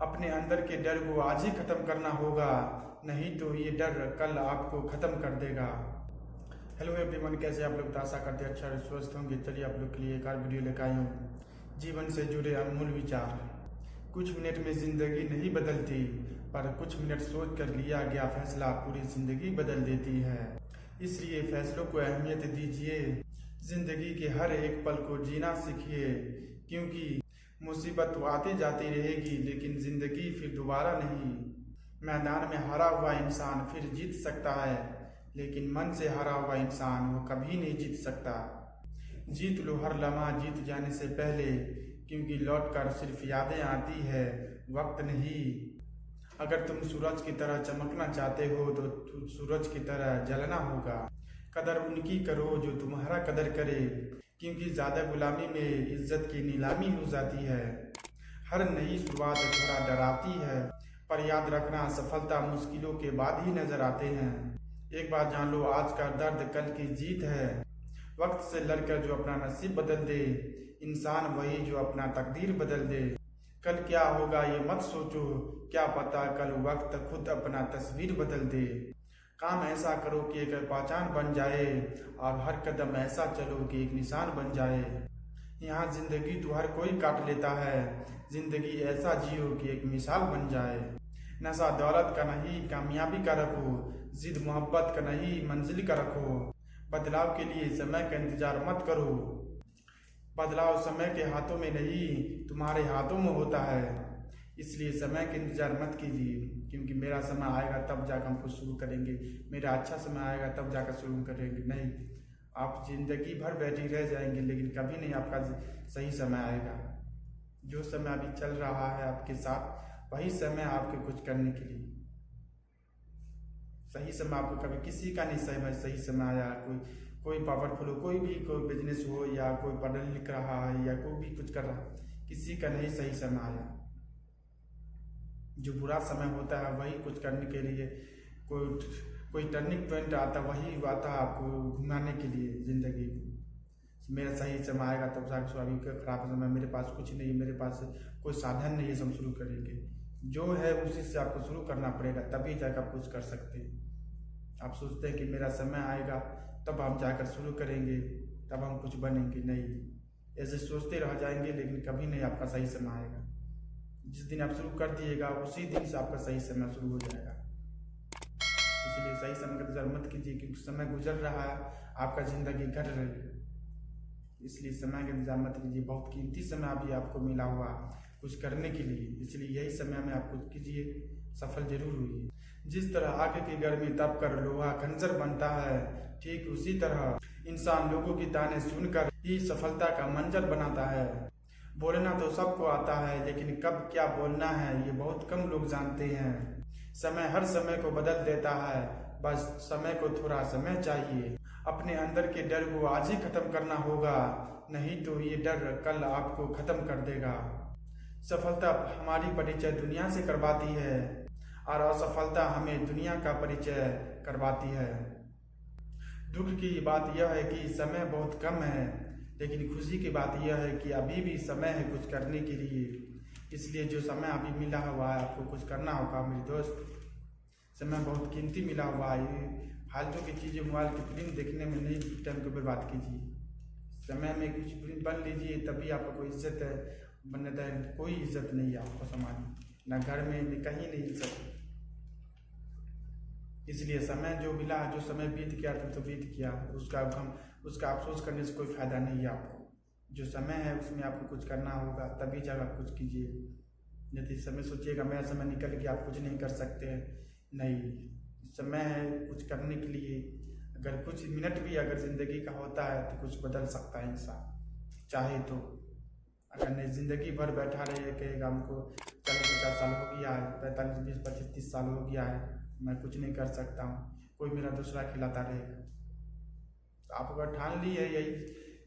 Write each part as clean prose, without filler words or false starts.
अपने अंदर के डर को आज ही खत्म करना होगा, नहीं तो ये डर कल आपको खत्म कर देगा। हेलो एवरीवन, कैसे आप लोग? आशा करते अच्छा और स्वस्थ होंगे। चलिए आप लोग के लिए एक और वीडियो लेकर आई हूँ, जीवन से जुड़े अनमोल विचार। कुछ मिनट में जिंदगी नहीं बदलती, पर कुछ मिनट सोच कर लिया गया फैसला पूरी जिंदगी बदल देती है। इसलिए फैसलों को अहमियत दीजिए, जिंदगी के हर एक पल को जीना सीखिए, क्योंकि मुसीबत तो आती जाती रहेगी लेकिन जिंदगी फिर दोबारा नहीं। मैदान में हारा हुआ इंसान फिर जीत सकता है, लेकिन मन से हारा हुआ इंसान वो कभी नहीं जीत सकता। जीत लो हर लम्हा जीत जाने से पहले, क्योंकि लौट कर सिर्फ यादें आती है, वक्त नहीं। अगर तुम सूरज की तरह चमकना चाहते हो तो सूरज की तरह जलना होगा। कदर उनकी करो जो तुम्हारा कदर करे, क्योंकि ज़्यादा गुलामी में इज्जत की नीलामी हो जाती है। हर नई शुरुआत थोड़ा डराती है, पर याद रखना सफलता मुश्किलों के बाद ही नजर आते हैं। एक बात जान लो, आज का दर्द कल की जीत है। वक्त से लड़कर जो अपना नसीब बदल दे, इंसान वही जो अपना तकदीर बदल दे। कल क्या होगा ये मत सोचो, क्या पता कल वक्त खुद अपना तस्वीर बदल दे। काम ऐसा करो कि एक पहचान बन जाए, और हर कदम ऐसा चलो कि एक निशान बन जाए। यहाँ जिंदगी तो हर कोई काट लेता है, जिंदगी ऐसा जियो कि एक मिसाल बन जाए। नशा दौलत का नहीं कामयाबी का रखो, जिद मोहब्बत का नहीं मंजिल का रखो। बदलाव के लिए समय का इंतजार मत करो, बदलाव समय के हाथों में नहीं तुम्हारे हाथों में होता है। इसलिए समय का इंतजार मत कीजिए, क्योंकि मेरा समय आएगा तब जाकर हम कुछ शुरू करेंगे, मेरा अच्छा समय आएगा तब जाकर शुरू करेंगे। नहीं, आप जिंदगी भर बैठी रह जाएंगे, लेकिन कभी नहीं आपका सही समय आएगा। जो समय अभी चल रहा है आपके साथ, वही समय आपके कुछ करने के लिए। सही समय आपको कभी किसी का नहीं सही समय आया। कोई पावरफुल हो, कोई बिजनेस हो, या कोई पढ़ लिख रहा है, या कोई भी कुछ कर रहा है, किसी का नहीं सही समय आया। जो बुरा समय होता है वही कुछ करने के लिए, कोई टर्निंग पॉइंट आता, वही आता है आपको घुमाने के लिए जिंदगी को। मेरा सही समय आएगा तब जाकर। अभी का खराब समय, मेरे पास कुछ नहीं, मेरे पास कोई साधन नहीं है, हम शुरू करेंगे। जो है उसी से आपको शुरू करना पड़ेगा, तभी जाकर आप कुछ कर सकते हैं। आप सोचते हैं कि मेरा समय आएगा तब हम जाकर शुरू करेंगे, तब हम कुछ बनेंगे। नहीं, ऐसे सोचते रह जाएंगे, लेकिन कभी नहीं आपका सही समय आएगा। जिस दिन आप शुरू कर दिएगा उसी दिन से आपका सही समय शुरू हो जाएगा। इसलिए सही समय का इंतजार मत कीजिए, क्योंकि समय गुजर रहा है, आपका जिंदगी घट रही है। इसलिए समय का इंतजार मत कीजिए। बहुत कीमती समय अभी आपको मिला हुआ कुछ करने के लिए, इसलिए यही समय में आप कुछ कीजिए, सफल जरूर हुई। जिस तरह आग की गर्मी तप कर लोहा खंजर बनता है, ठीक उसी तरह इंसान लोगों की ताने सुनकर ही सफलता का मंजर बनाता है। बोलना तो सबको आता है, लेकिन कब क्या बोलना है ये बहुत कम लोग जानते हैं। समय हर समय को बदल देता है, बस समय को थोड़ा समय चाहिए। अपने अंदर के डर को आज ही खत्म करना होगा, नहीं तो ये डर कल आपको खत्म कर देगा। सफलता हमारी परिचय दुनिया से करवाती है, और असफलता हमें दुनिया का परिचय करवाती है। दुख की बात यह है कि समय बहुत कम है, लेकिन खुशी की बात यह है कि अभी भी समय है कुछ करने के लिए। इसलिए जो समय अभी मिला हुआ है आपको कुछ करना होगा मेरे दोस्त। समय बहुत कीमती मिला हुआ है, फालतू की चीज़ें मोबाइल की फिल्म देखने में नहीं टाइम को बर्बाद कीजिए। समय में कुछ बन लीजिए, तभी आपको कोई इज्जत है। बनता है कोई इज्जत नहीं है आपको समाज में, ना घर में, न कहीं नहीं इज्जत। इसलिए समय जो मिला, जो समय बीत गया तो बीत गया, उसका अफसोस करने से कोई फायदा नहीं है आपको। जो समय है उसमें आपको कुछ करना होगा, तभी जाकर आप कुछ कीजिए। यदि समय सोचिएगा मेरा समय निकल गया, आप कुछ नहीं कर सकते हैं, नहीं। समय है कुछ करने के लिए। अगर कुछ मिनट भी अगर जिंदगी का होता है तो कुछ बदल सकता है इंसान चाहे तो। अगर नहीं जिंदगी भर बैठा रहे कहेगा हमको 40-50 साल हो गया है, 45, 20, 25, 30 साल हो गया है, मैं कुछ नहीं कर सकता हूँ, कोई मेरा दूसरा खिलाता रहेगा। तो आप अगर ठान ली है यही,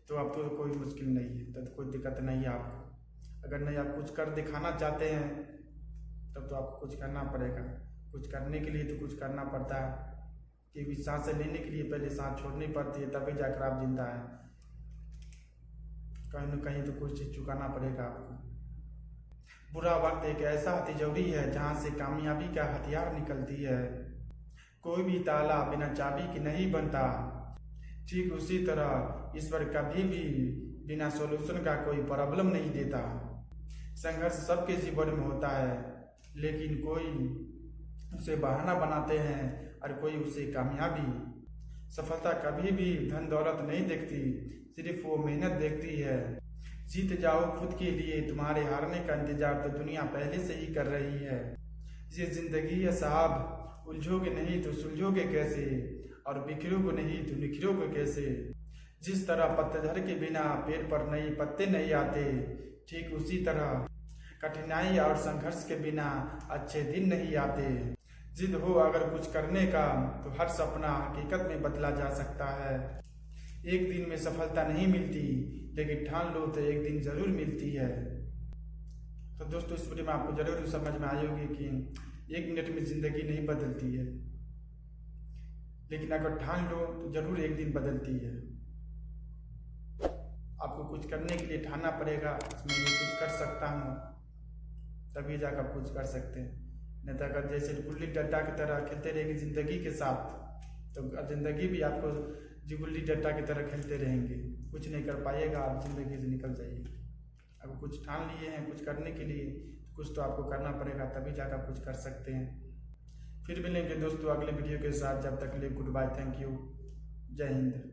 तो अब तो कोई मुश्किल नहीं है, तो कोई दिक्कत नहीं है आपको। अगर नहीं आप कुछ कर दिखाना चाहते हैं तब तो आपको कुछ करना पड़ेगा। कुछ करने के लिए तो कुछ करना पड़ता है, क्योंकि सांसें लेने के लिए पहले सांस छोड़नी पड़ती है, तभी जाकर आप जिंदा है। कहीं न कहीं तो कुछ चीज़ चुकाना पड़ेगा आपको। बुरा वक्त एक ऐसा तिजोरी है जहाँ से कामयाबी का हथियार निकलती है। कोई भी ताला बिना चाबी के नहीं बनता। ठीक उसी तरह ईश्वर कभी भी बिना सॉल्यूशन का कोई प्रॉब्लम नहीं देता। संघर्ष सबके जीवन में होता है, लेकिन कोई उसे बहाना बनाते हैं और कोई उसे कामयाबी। सफलता कभी भी धन दौलत नहीं देखती, सिर्फ वो मेहनत देखती है। जीत जाओ खुद के लिए, तुम्हारे हारने का इंतजार तो दुनिया पहले से ही कर रही है। ये जिंदगी है साहब, उलझोगे नहीं तो सुलझोगे कैसे, और बिखरोगे नहीं तो निखरोगे कैसे। जिस तरह पत्थर के बिना पेड़ पर नए पत्ते नहीं आते, ठीक उसी तरह कठिनाई और संघर्ष के बिना अच्छे दिन नहीं आते। जिद हो अगर कुछ करने का तो हर सपना हकीकत में बदला जा सकता है। एक दिन में सफलता नहीं मिलती, लेकिन ठान लो तो एक दिन जरूर मिलती है। तो दोस्तों, इस वीडियो में आपको जरूर समझ में आई होगी कि 1 मिनट में जिंदगी नहीं बदलती है, लेकिन अगर ठान लो तो जरूर एक दिन बदलती है। आपको कुछ करने के लिए ठानना पड़ेगा, मैं ये कुछ कर सकता हूँ, तभी जाकर कुछ कर सकते हैं। नहीं तो अगर जैसे गुल्ली डंडा की तरह खेलते रहेंगे जिंदगी के साथ, तो जिंदगी भी आपको गुल्ली डंडा की तरह खेलते रहेंगे, कुछ नहीं कर पाइएगा, आप जिंदगी से निकल जाइएगा। अब कुछ ठान लिए हैं कुछ करने के लिए, कुछ तो आपको करना पड़ेगा, तभी जाकर कुछ कर सकते हैं। फिर मिलेंगे दोस्तों अगले वीडियो के साथ, जब तक के लिए गुड बाय, थैंक यू, जय हिंद।